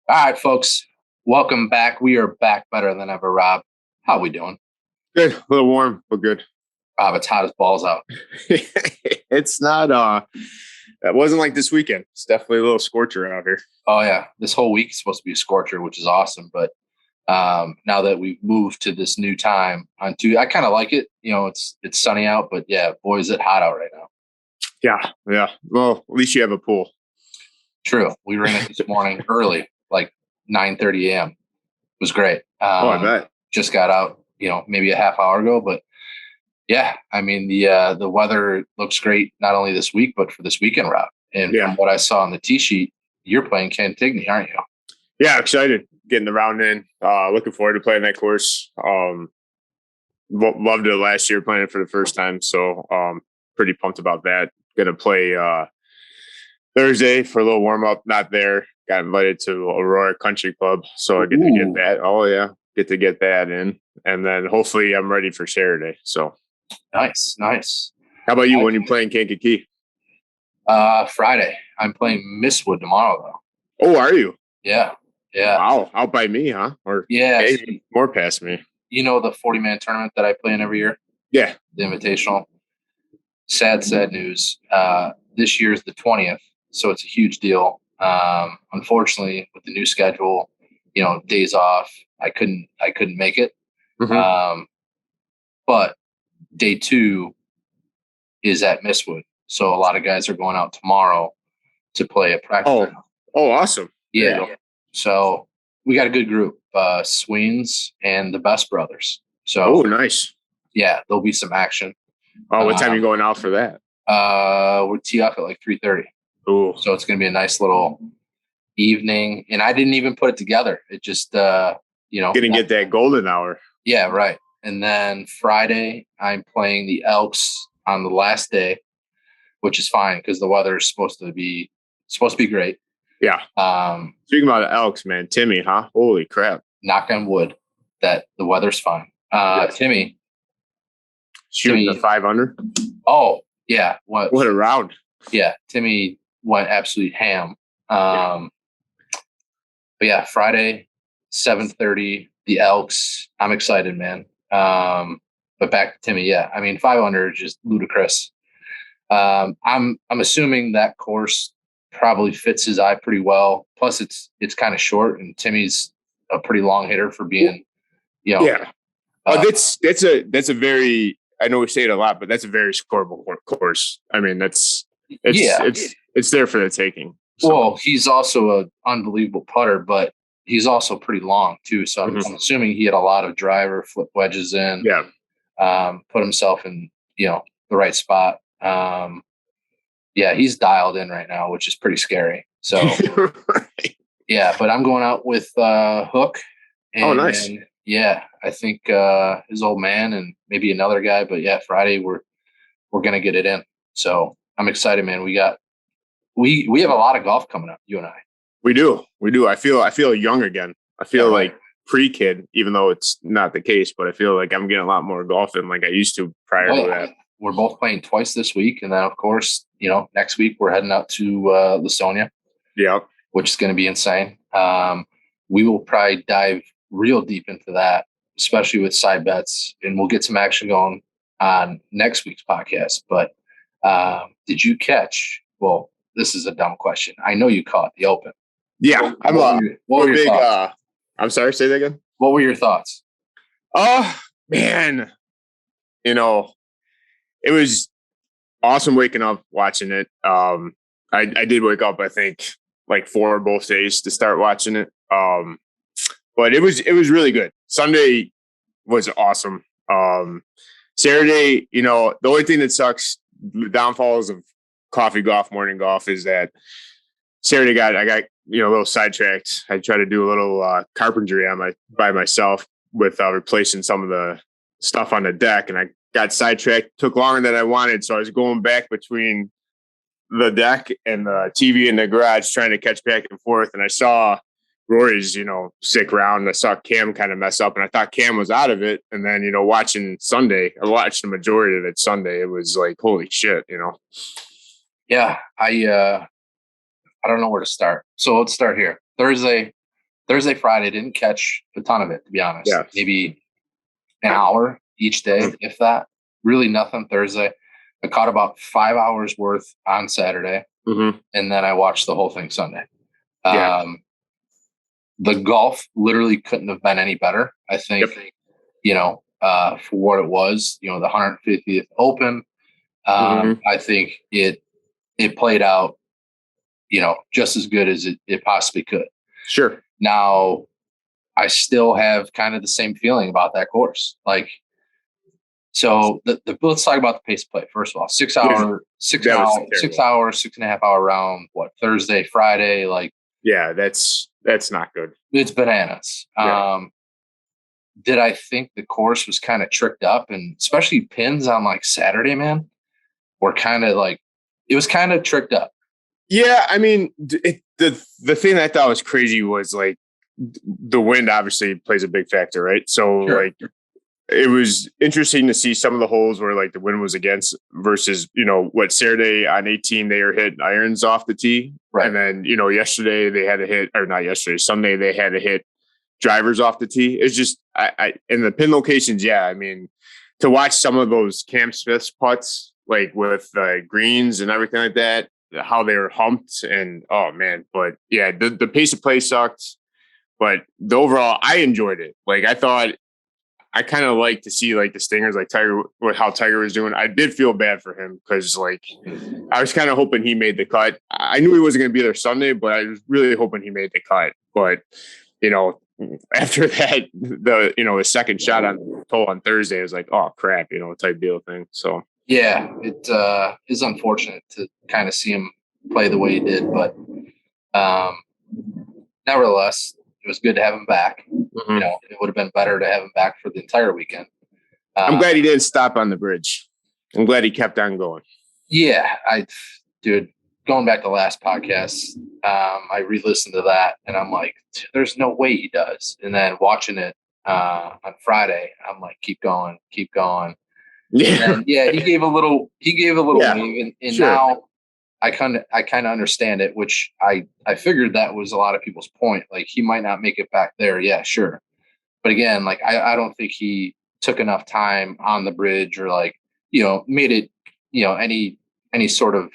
All right, folks. Welcome back. We are back better than ever, Rob. How we doing? Good. A little warm, but good. Rob, it's hot as balls out. It's not that wasn't like this weekend. It's definitely a little scorcher out here. Oh yeah. This whole week is supposed to be a scorcher, which is awesome. But now that we've moved to this new time on Tuesday, I kind of like it. It's sunny out, but yeah, boy, is it hot out right now. Yeah. Well, at least you have a pool. True. We ran it this morning early, like 9:30 a.m. It was great. I bet. Just got out, maybe a half hour ago, but yeah, I mean the weather looks great not only this week but for this weekend, Rob. And from what I saw on the tee sheet, you're playing Cantigny, aren't you? Yeah, excited getting the round in. Looking forward to playing that course. Loved it last year playing it for the first time, so pretty pumped about that. Gonna play Thursday for a little warm up. Not there. Got invited to Aurora Country Club, so I get to get that. Oh yeah, get to get that in, and then hopefully I'm ready for Saturday. So nice. How about you when you're playing Kankakee? Friday. I'm playing Mistwood tomorrow, though. Oh, are you? Yeah. Wow, out by me, huh? Or maybe more past me. You know the 40-man tournament that I play in every year? Yeah. The Invitational. Sad news. This year is the 20th, so it's a huge deal. Unfortunately, with the new schedule, days off, I couldn't make it. Mm-hmm. But day 2 is at Mistwood, so a lot of guys are going out tomorrow to play a practice. Oh, awesome! Yeah. So we got a good group, Sweens and the Best Brothers. So nice. Yeah, there'll be some action. What time are you going out for that? We're tee off at like 3:30. Oh, so it's going to be a nice little evening. And I didn't even put it together. It just, Gonna get that golden hour. Yeah, right. And then Friday, I'm playing the Elks on the last day, which is fine because the weather is supposed to be great. Yeah. Speaking about the Elks, man, Timmy, huh? Holy crap! Knock on wood that the weather's fine. Yes. Timmy shooting the 500. Oh yeah, what a round! Yeah, Timmy went absolute ham. But yeah, Friday, 7:30, the Elks. I'm excited, man. But back to Timmy, yeah. I mean, 500 is just ludicrous. I'm assuming that course probably fits his eye pretty well. Plus, it's kind of short, and Timmy's a pretty long hitter for being, Yeah. That's a very, I know we say it a lot, but that's a very scoreable course. I mean, it's there for the taking. So. Well, he's also an unbelievable putter, but he's also pretty long too. So I'm assuming he had a lot of driver flip wedges in. Yeah. Put himself in, the right spot. Yeah, he's dialed in right now, which is pretty scary. So right. Yeah, but I'm going out with Hook. And, nice. And yeah, I think his old man and maybe another guy. But yeah, Friday we're gonna get it in. So I'm excited, man. We have a lot of golf coming up, you and I. We do. I feel young again. I feel like pre-kid, even though it's not the case, but I feel like I'm getting a lot more golf in like I used to prior to that. We're both playing twice this week. And then of course, next week we're heading out to Lasonia. Yeah. Which is going to be insane. We will probably dive real deep into that, especially with side bets, and we'll get some action going on next week's podcast. But did you catch, well, this is a dumb question. I know you caught the Open. Yeah. What were your thoughts? I'm sorry, say that again. What were your thoughts? Oh, man. It was awesome waking up, watching it. I did wake up, I think, like 4 both days to start watching it. But it was really good. Sunday was awesome. Saturday, the only thing that sucks, the downfalls of coffee golf, morning golf, is that Saturday I got a little sidetracked. I tried to do a little carpentry by myself with replacing some of the stuff on the deck, and I got sidetracked. Took longer than I wanted, so I was going back between the deck and the TV in the garage trying to catch back and forth, and I saw Rory's sick round. I saw Cam kind of mess up, and I thought Cam was out of it. And then watching Sunday, I watched the majority of it Sunday. It was like, holy shit, Yeah, I don't know where to start. So let's start here. Thursday, Thursday, Friday, didn't catch a ton of it, to be honest. Yeah. Maybe an hour each day, if that. Really nothing Thursday. I caught about 5 hours worth on Saturday, and then I watched the whole thing Sunday. Yeah. The golf literally couldn't have been any better. I think, for what it was, the 150th Open. I think it played out, just as good as it possibly could. Sure. Now, I still have kind of the same feeling about that course. Like, so let's talk about the pace of play. First of all, 6 hour, 6.5 hour round. What, Thursday, Friday? Like, yeah, that's not good. It's bananas. Yeah. Did I think the course was kind of tricked up, and especially pins on like Saturday, man, were kind of like, it was kind of tricked up. Yeah, I mean, the thing that I thought was crazy was like the wind obviously plays a big factor, right? So like it was interesting to see some of the holes where like the wind was against versus, what Saturday on 18, they were hitting irons off the tee. Right. And then, yesterday they had to hit, or not yesterday, Sunday they had to hit drivers off the tee. It's just, in the pin locations. Yeah. I mean, to watch some of those Cam Smith's putts, like with greens and everything like that, how they were humped and, oh man, but yeah, the pace of play sucked, but the overall, I enjoyed it. Like I thought, I kind of like to see like the stingers, like Tiger, how Tiger was doing. I did feel bad for him because like I was kind of hoping he made the cut. I knew he wasn't going to be there Sunday, but I was really hoping he made the cut. But after that, his second shot on hole on Thursday, I was like, oh crap, type deal thing. So yeah, it is unfortunate to kind of see him play the way he did, but nevertheless, it was good to have him back. It would have been better to have him back for the entire weekend. I'm glad he didn't stop on the bridge. I'm glad he kept on going. Yeah, going back to last podcast, I re-listened to that and I'm like, there's no way he does. And then watching it on Friday, I'm like, keep going. Yeah. And yeah, he gave a little wave, and sure. Now I kind of understand it, which I figured that was a lot of people's point. Like he might not make it back there. Yeah, sure. But again, like I don't think he took enough time on the bridge or like, made it, any sort of,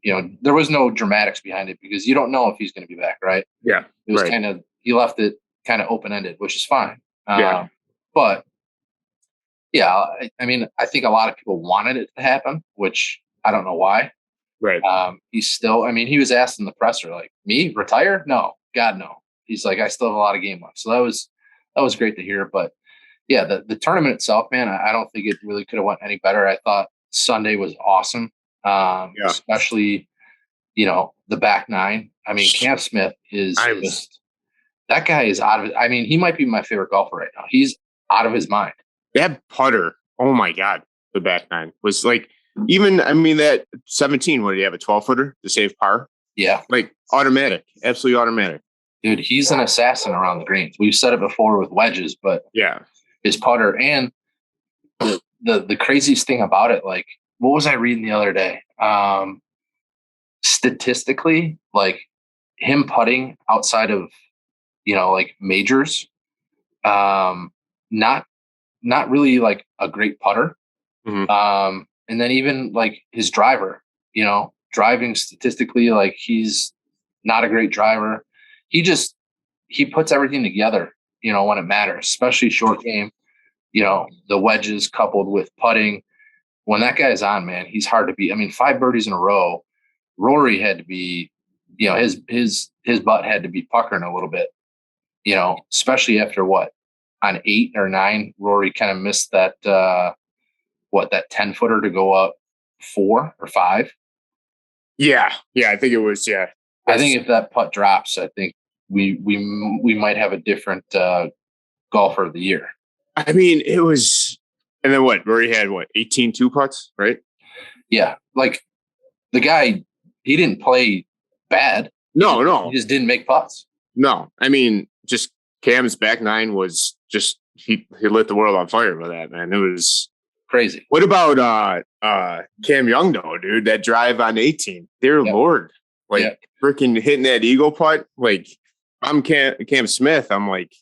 there was no dramatics behind it because you don't know if he's going to be back. Right. Yeah. It was he left it kind of open-ended, which is fine. Yeah. But yeah, I mean, I think a lot of people wanted it to happen, which I don't know why. Right. He's still, I mean, he was asked in the presser, like, me retire? No, God, no. He's like, I still have a lot of game left. So that was great to hear. But yeah, the tournament itself, man, I don't think it really could have went any better. I thought Sunday was awesome. Especially, the back nine. I mean, Cam Smith is that guy is out of it. I mean, he might be my favorite golfer right now. He's out of his mind. That putter, oh my God, the back nine was like, even, I mean, that 17, what did he have, a 12-footer to save par? Yeah. Like automatic, absolutely automatic. Dude, he's an assassin around the greens. We've said it before with wedges, but yeah, his putter and the craziest thing about it, like, what was I reading the other day? Statistically, like him putting outside of, like majors, not really like a great putter. Mm-hmm. And then even like his driver, driving statistically, like he's not a great driver. He puts everything together, when it matters, especially short game, the wedges coupled with putting. When that guy's on, man, he's hard to beat. I mean, 5 birdies in a row, Rory had to be, his butt had to be puckering a little bit, especially after on 8 or 9, Rory kind of missed that, that 10-footer to go up 4 or 5. Yeah. I think it was. Yeah. I think if that putt drops, I think we might have a different golfer of the year. I mean, it was, and then Rory had 18 2-putts, right? Yeah, like the guy, he didn't play bad. No, he just didn't make putts. No, I mean, just Cam's back nine was just he lit the world on fire with that, man. It was crazy. What about Cam Young though, dude? That drive on 18, dear Lord, freaking hitting that eagle putt, like I'm Cam Smith, I'm like,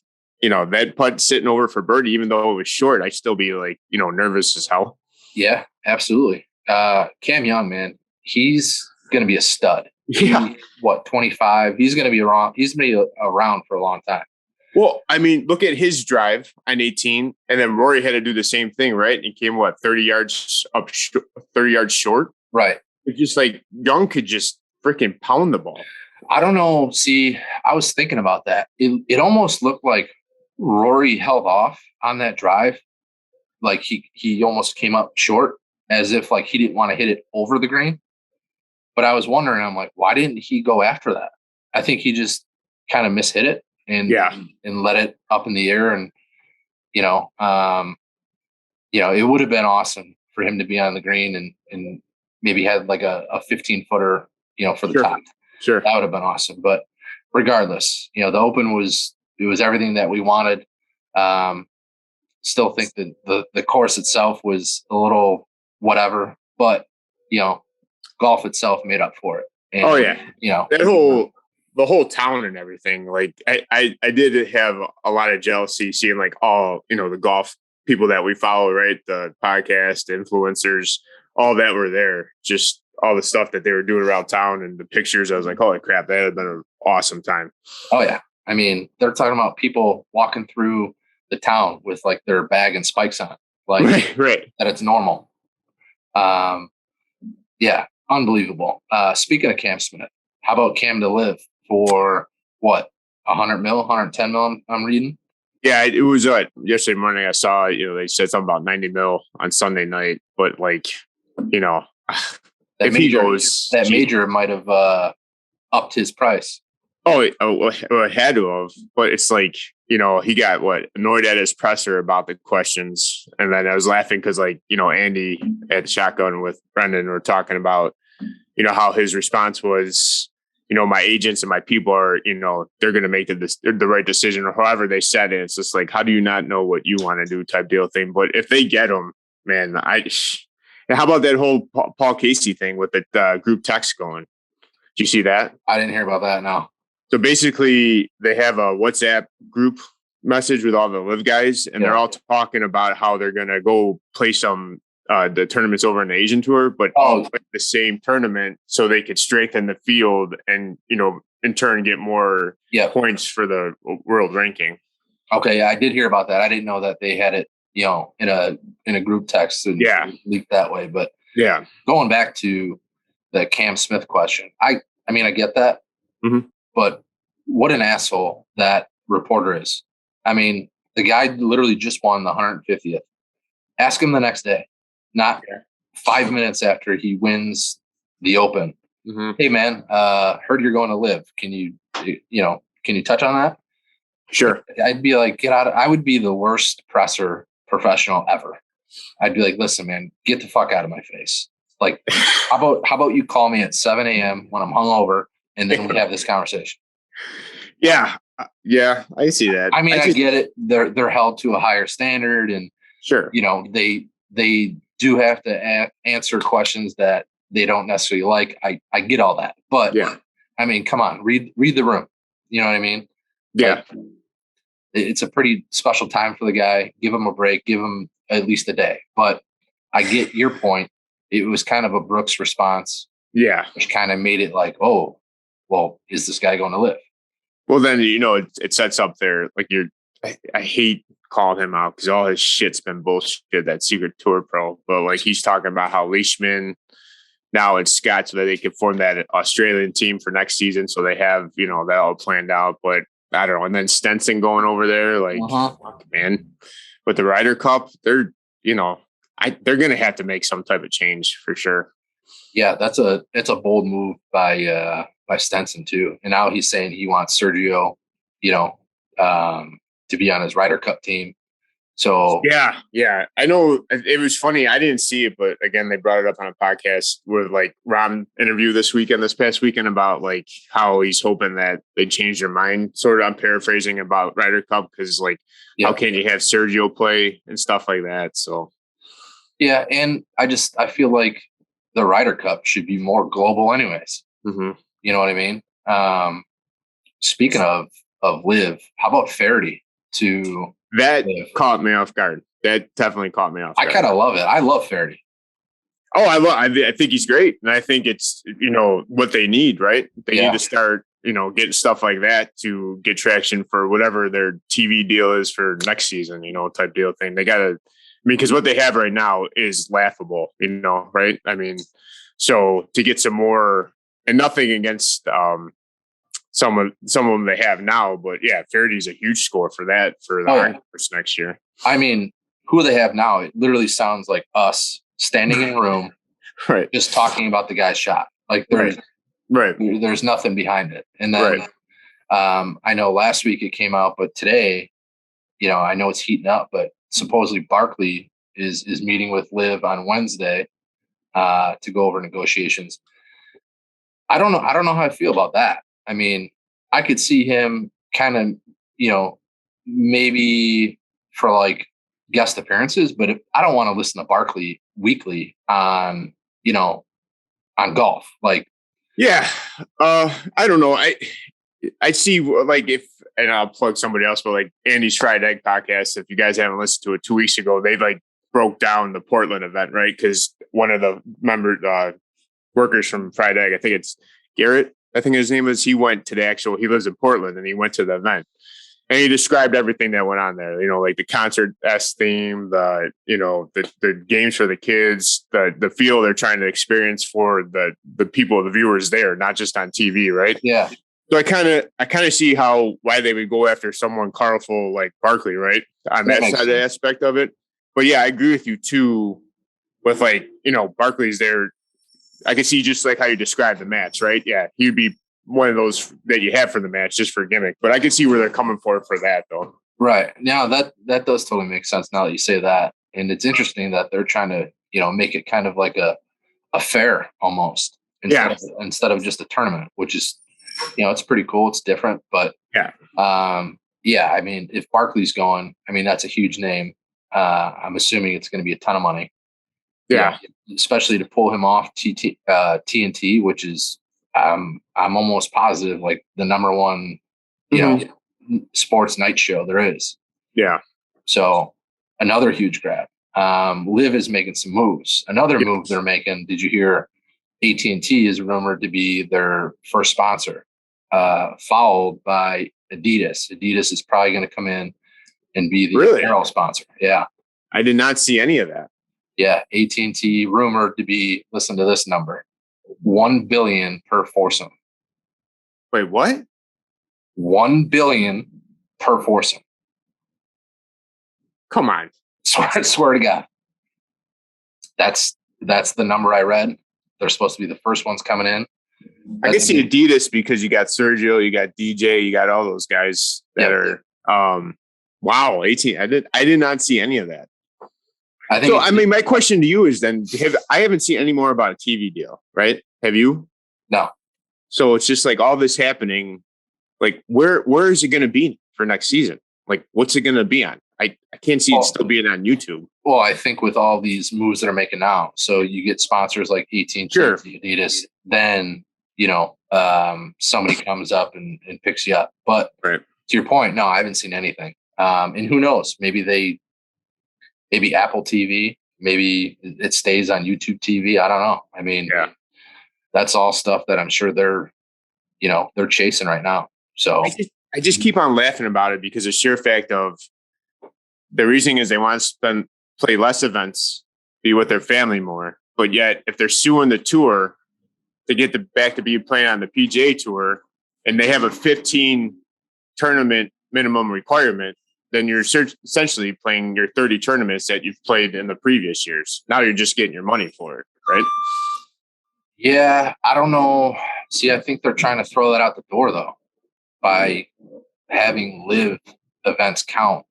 that putt sitting over for birdie, even though it was short, I'd still be like, nervous as hell. Yeah, absolutely. Cam Young, man, he's going to be a stud. Yeah. 25? He's going to be around. He's going to be around for a long time. Well, I mean, look at his drive on 18, and then Rory had to do the same thing, right? He came 30 yards up, 30 yards short. Right. It's just like Young could just freaking pound the ball. I don't know. See, I was thinking about that. It almost looked like Rory held off on that drive. Like he almost came up short, as if like he didn't want to hit it over the green. But I was wondering, I'm like, why didn't he go after that? I think he just kind of mishit it and let it up in the air. And, it would have been awesome for him to be on the green and maybe had like a 15-footer, for the top. Sure. That would have been awesome. But regardless, the Open was everything that we wanted. Still think that the course itself was a little whatever, but, golf itself made up for it. And, the whole town and everything. Like I did have a lot of jealousy seeing like all, the golf people that we follow, right? The podcast influencers, all that were there, just all the stuff that they were doing around town and the pictures. I was like, holy crap, that had been an awesome time. Oh yeah. I mean, they're talking about people walking through the town with like their bag and spikes on, like right. That it's normal. Yeah. Unbelievable. Speaking of Cam Smith, how about Cam to live for what? 100 mil, 110 mil I'm reading. Yeah, it was yesterday morning. I saw, they said something about 90 mil on Sunday night, but like, if he goes, major might have upped his price. It had to have, but it's like, he got annoyed at his presser about the questions. And then I was laughing because Andy at the Shotgun with Brendan were talking about, how his response was, my agents and my people are, they're going to make the right decision or however they said it. It's just like, how do you not know what you want to do type deal thing? But if they get them, man, how about that whole Paul Casey thing with the group text going? Did you see that? I didn't hear about that. No. So basically they have a WhatsApp group message with all the live guys and they're all talking about how they're going to go play some the tournaments over on the Asian tour, but all play the same tournament so they could strengthen the field and, in turn get more points for the world ranking. Okay. Yeah, I did hear about that. I didn't know that they had it, in a group text and leaked that way. But going back to the Cam Smith question, I mean, I get that, but what an asshole that reporter is. I mean, the guy literally just won the 150th. Ask him the next day, not 5 minutes after he wins the Open. Hey man, heard you're going to live. Can you touch on that? Sure. I'd be like, I would be the worst presser professional ever. I'd be like, listen, man, get the fuck out of my face. Like, how about you call me at 7 a.m. when I'm hungover and then we have this conversation. Yeah, I see that. I mean, I get it. They're held to a higher standard, and sure, they do have to answer questions that they don't necessarily like. I get all that, but I mean, come on, read the room. You know what I mean? Yeah, like, it's a pretty special time for the guy. Give him a break. Give him at least a day. But I get your point. It was kind of a Brooks response. Yeah, which kind of made it like, oh, well, is this guy going to live? Well, then, it sets up there. Like I hate calling him out because all his shit's been bullshit, that Secret Tour Pro. But like he's talking about how Leishman now it's Scott so that they can form that Australian team for next season. So they have, that all planned out. But I don't know. And then Stenson going over there, like, fuck, man, with the Ryder Cup, they're going to have to make some type of change for sure. Yeah, it's a bold move by Stenson too. And now he's saying he wants Sergio, to be on his Ryder Cup team. So yeah, I know it was funny. I didn't see it, but again, they brought it up on a podcast with like Ron interview this past weekend about like how he's hoping that they change their mind. Sort of, I'm paraphrasing about Ryder Cup because like how can you have Sergio play and stuff like that? So yeah, and I feel like the Ryder Cup should be more global anyways. You know what I mean? Speaking of of Liv. How about Faraday to That Liv? caught me off guard. That definitely caught me off I guard. kind of love it. I love Faraday. Oh, I think he's great. And I think it's, what they need, right? They need to start, getting stuff like that to get traction for whatever their TV deal is for next season, type deal thing. They got to, because what they have right now is laughable, right? I mean, so to get some more, and nothing against some of them they have now, but yeah, Faraday's a huge score for that for the Ironforce next year. I mean, who they have now, it literally sounds like us standing in a room, right, just talking about the guy's shot. Like there's nothing behind it. And then I know last week it came out, but today, I know it's heating up, but supposedly Barkley is meeting with Liv on Wednesday to go over negotiations. I don't know how I feel about that. I mean, I could see him kind of, maybe for like guest appearances, but I don't want to listen to Barkley weekly on golf. Like, yeah, I don't know. I see, like, and I'll plug somebody else, but like Andy's Fried Egg podcast. If you guys haven't listened to it 2 weeks ago, they like broke down the Portland event, right? Because one of the workers from Fried Egg, I think it's Garrett, I think his name is, he went to he lives in Portland, and he went to the event. And he described everything that went on there, like the concert theme, the games for the kids, the feel they're trying to experience for the people, the viewers there, not just on TV, right? Yeah. So I kind of see why they would go after someone colorful like Barkley, right? On that side of the aspect of it. But yeah, I agree with you too. With Barkley's there, I can see just like how you described the match, right? Yeah, he'd be one of those that you have for the match just for gimmick, but I can see where they're coming for that though. Right. Now that does totally make sense now that you say that. And it's interesting that they're trying to, make it kind of like a fair almost instead of just a tournament, which is, it's pretty cool. It's different, but I mean, if Barkley's going, I mean, that's a huge name. I'm assuming it's going to be a ton of money. Yeah. Especially to pull him off TNT, which is, I'm almost positive like the number one, sports night show there is. Yeah. So another huge grab. Liv is making some moves. Another move they're making. Did you hear? AT&T is rumored to be their first sponsor, followed by Adidas. Adidas is probably going to come in and be the apparel sponsor. Yeah. I did not see any of that. Yeah. AT&T rumored to be, listen to this number, $1 billion per foursome. Wait, what? $1 billion per foursome. Come on. Swear to God. That's the number I read. They're supposed to be the first ones coming in. I can see Adidas because you got Sergio, you got DJ, you got all those guys that are wow, 18. I did not see any of that. I mean, my question to you is then, I haven't seen any more about a TV deal, right? Have you? No. So it's just like all this happening. Like, where is it going to be for next season? Like, what's it going to be on? I can't see it still being on YouTube. Well, I think with all these moves that are making now, so you get sponsors like AT&T, Adidas, then, somebody comes up and picks you up. But to your point, no, I haven't seen anything. And who knows? Maybe Apple TV, maybe it stays on YouTube TV. I don't know. I mean, that's all stuff that I'm sure they're chasing right now. So I just keep on laughing about it because the sheer fact of the reason is they want to play less events, be with their family more. But yet, if they're suing the tour to get back to be playing on the PGA Tour, and they have a 15 tournament minimum requirement, then you're essentially playing your 30 tournaments that you've played in the previous years. Now you're just getting your money for it, right? Yeah, I don't know. See, I think they're trying to throw that out the door, though, by having live events count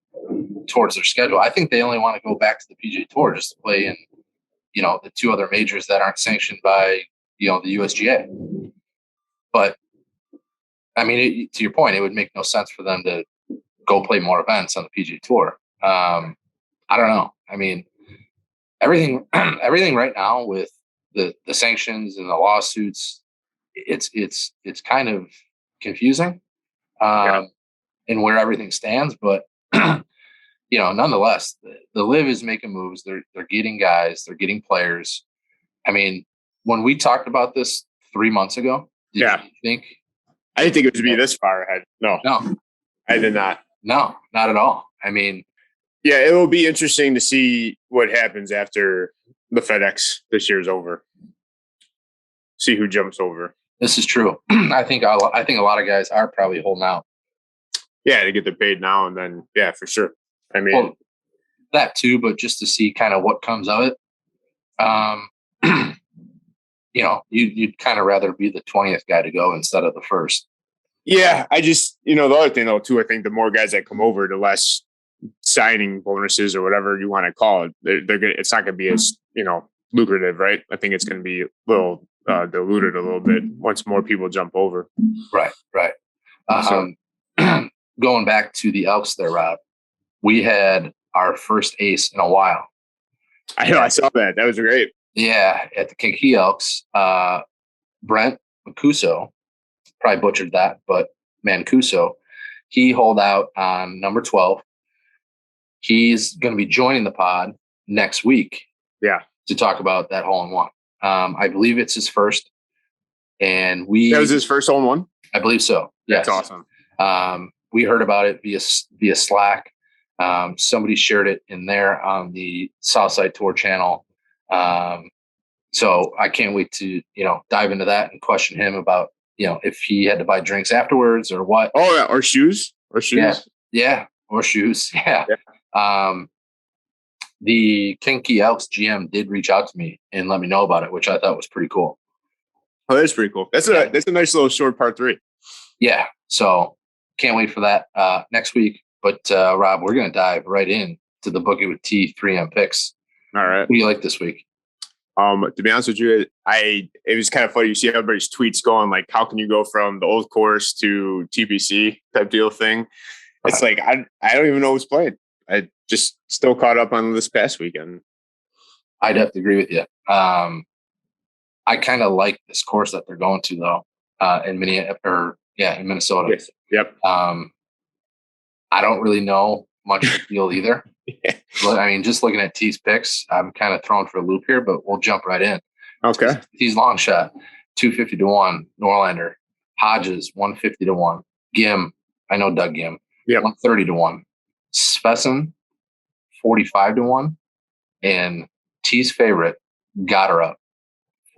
towards their schedule. I think they only want to go back to the PGA Tour just to play in, the two other majors that aren't sanctioned by, the USGA. But, I mean, to your point, it would make no sense for them to go play more events on the PGA Tour. I don't know. I mean, everything right now with the sanctions and the lawsuits, it's kind of confusing. and where everything stands. But nonetheless, the Live is making moves. They're getting guys. They're getting players. I mean, when we talked about this 3 months ago, did Yeah. you think? I didn't think it would be this far ahead. No, I did not. No, not at all. I mean, yeah, it will be interesting to see what happens after the FedEx this year's over. See who jumps over. This is true. I think a lot of guys are probably holding out. Yeah, to get their paid now and then. Yeah, for sure. I mean, that too, but just to see kind of what comes of it. You'd kind of rather be the 20th guy to go instead of the first. Yeah, I just, the other thing though too, I think the more guys that come over, the less signing bonuses or whatever you want to call it. They're gonna. It's not going to be as lucrative, right? I think it's going to be a little diluted a little bit once more people jump over. Right. Going back to the Elks there, Rob, we had our first ace in a while. I know. I saw that. That was great. Yeah, at the Kankakee Elks, Brent Mancuso, probably butchered that, but Mancuso, he holed out on number 12. He's going to be joining the pod next week. Yeah, to talk about that hole-in-one. I believe it's his first, and that was his first hole-in-one. I believe so. Yes. That's awesome. We heard about it via Slack. Somebody shared it in there on the Southside Tour channel. So I can't wait to dive into that and question him about if he had to buy drinks afterwards or what. Oh yeah, or shoes. Yeah, or shoes. Yeah. The Kankakee Elks GM did reach out to me and let me know about it, which I thought was pretty cool. Oh, that's pretty cool. That's a nice little short part 3. Yeah. So can't wait for that next week. But Rob, we're going to dive right in to the Boogie with T 3M picks. All right. What do you like this week? To be honest with you, it was kind of funny. You see everybody's tweets going like, how can you go from the old course to TPC type deal thing? It's like, I don't even know who's playing. I just still caught up on this past weekend. I'd have to agree with you. I kind of like this course that they're going to though, in Minnesota. Yes. Yep. I don't really know much of the field either. Yeah. But I mean, just looking at T's picks, I'm kind of thrown for a loop here, but we'll jump right in. Okay. T's long shot, 250-1, Norlander. Hodges, 150-1. Gim, I know Doug Gim, 130-1. Svesson, 45-1. And T's favorite, Gotterup,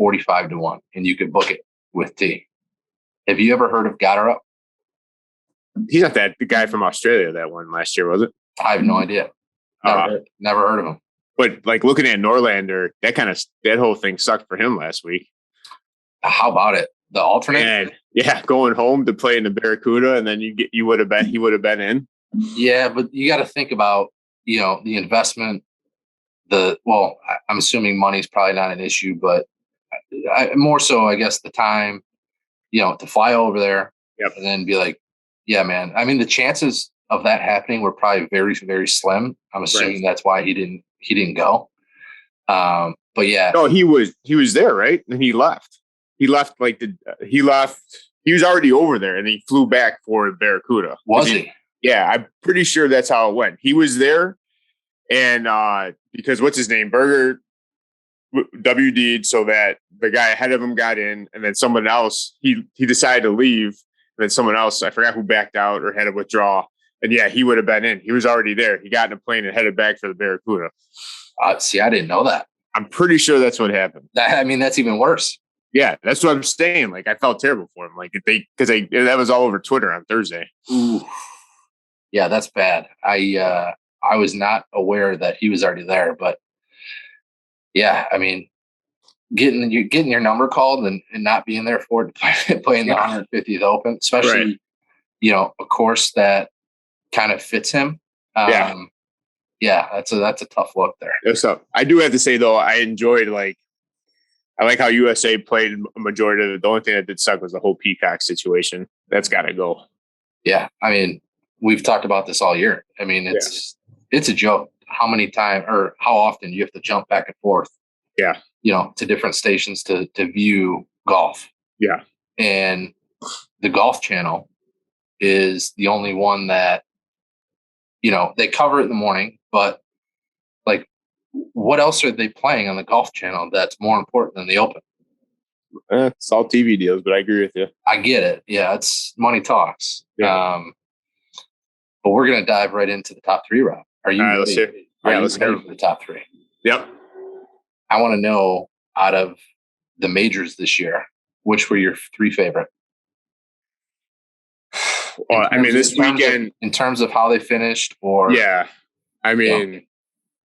45-1. And you could book it with T. Have you ever heard of Gotterup? He's not the guy from Australia that won last year, was it? I have no idea. Never heard of him. But like looking at Norlander, that whole thing sucked for him last week. How about it? The alternate? And yeah, going home to play in the Barracuda, and then he would have been in. Yeah, but you got to think about the investment. I'm assuming money's probably not an issue, but more so, I guess, the time, to fly over there and then be like, yeah, man. I mean, the chances of that happening were probably very, very slim. I'm assuming that's why he didn't go. But yeah, no, he was there, right? And he left. He left he was already over there, and he flew back for Barracuda. Was he? Yeah, I'm pretty sure that's how it went. He was there, and because what's his name, Berger WD'd so that the guy ahead of him got in, and then someone else he decided to leave, and then someone else, I forgot who, backed out or had to withdraw. And yeah, he would have been in. He was already there. He got in a plane and headed back for the Barracuda. See, I didn't know that. I'm pretty sure that's what happened. That's even worse. Yeah, that's what I'm saying. Like, I felt terrible for him. Like, that was all over Twitter on Thursday. Ooh. Yeah, that's bad. I was not aware that he was already there, but yeah, I mean, getting your number called and not being there for it to play in the 150th Open, especially a course that kind of fits him. That's a tough look there. So I do have to say though, I enjoyed I like how USA played a majority of it. The only thing that did suck was the whole Peacock situation. That's got to go. Yeah, I mean, we've talked about this all year. I mean, it's a joke how many times or how often you have to jump back and forth. Yeah, to different stations to view golf. Yeah, and the Golf Channel is the only one that, they cover it in the morning, but like, what else are they playing on the Golf Channel that's more important than the Open? It's all TV deals, but I agree with you. I get it. Yeah, it's money talks. Yeah. But we're going to dive right into the top three, Rob. Are you All right, ready? let's hear. Are Yeah, you let's hear ready 'em. for the top three? Yep. I want to know, out of the majors this year, which were your three favorite? Well, I mean, this weekend, in terms of how they finished, or yeah. I mean,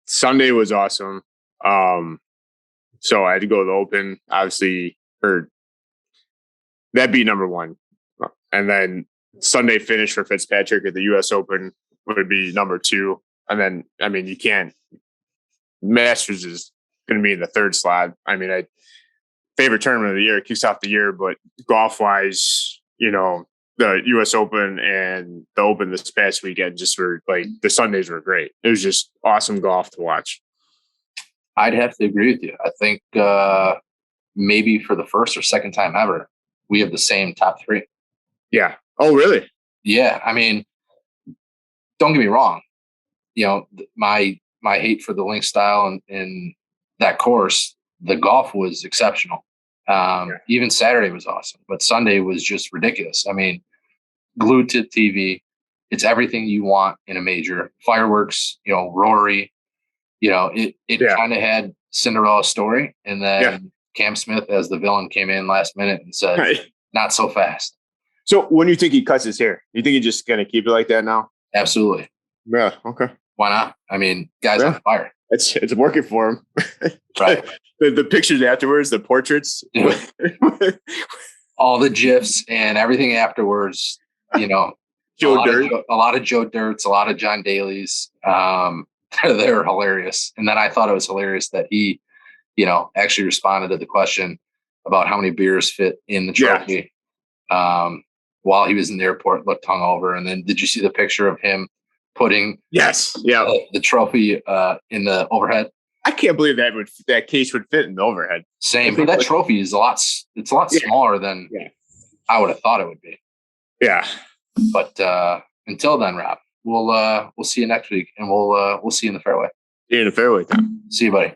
Sunday was awesome. So I had to go to the Open, obviously, or that'd be number one. And then Sunday finish for Fitzpatrick at the US Open would be number two. And then, I mean, you can't, Masters is going to be in the third slot. I mean, favorite tournament of the year, kicks off the year, but golf wise, the US Open and the Open this past weekend just were like, the Sundays were great. It was just awesome golf to watch. I'd have to agree with you. I think maybe for the first or second time ever, we have the same top three. Yeah. Oh, really? Yeah. I mean, don't get me wrong. My hate for the link style and that course, the golf was exceptional. Even Saturday was awesome, but Sunday was just ridiculous. I mean, glued to TV, it's everything you want in a major. Fireworks, Rory, it kind of had Cinderella story, and then Cam Smith as the villain came in last minute and said, "Not so fast." So when do you think he cuts his hair? You think he's just gonna keep it like that now? Absolutely. Yeah. Okay. Why not? I mean, guy's on fire. It's working for him. Right. The pictures afterwards, the portraits, all the GIFs and everything afterwards. Joe Dirt. A lot of Joe Dirts, a lot of John Daly's. They're hilarious. And then I thought it was hilarious that he, actually responded to the question about how many beers fit in the trophy. While he was in the airport, looked hungover. And then did you see the picture of him putting the trophy in the overhead? I can't believe that case would fit in the overhead. Same, but that trophy is a lot smaller than I would have thought it would be. Yeah. But until then, Rob, we'll see you next week, and we'll see you in the fairway. See you in the fairway, Tom. See you, buddy.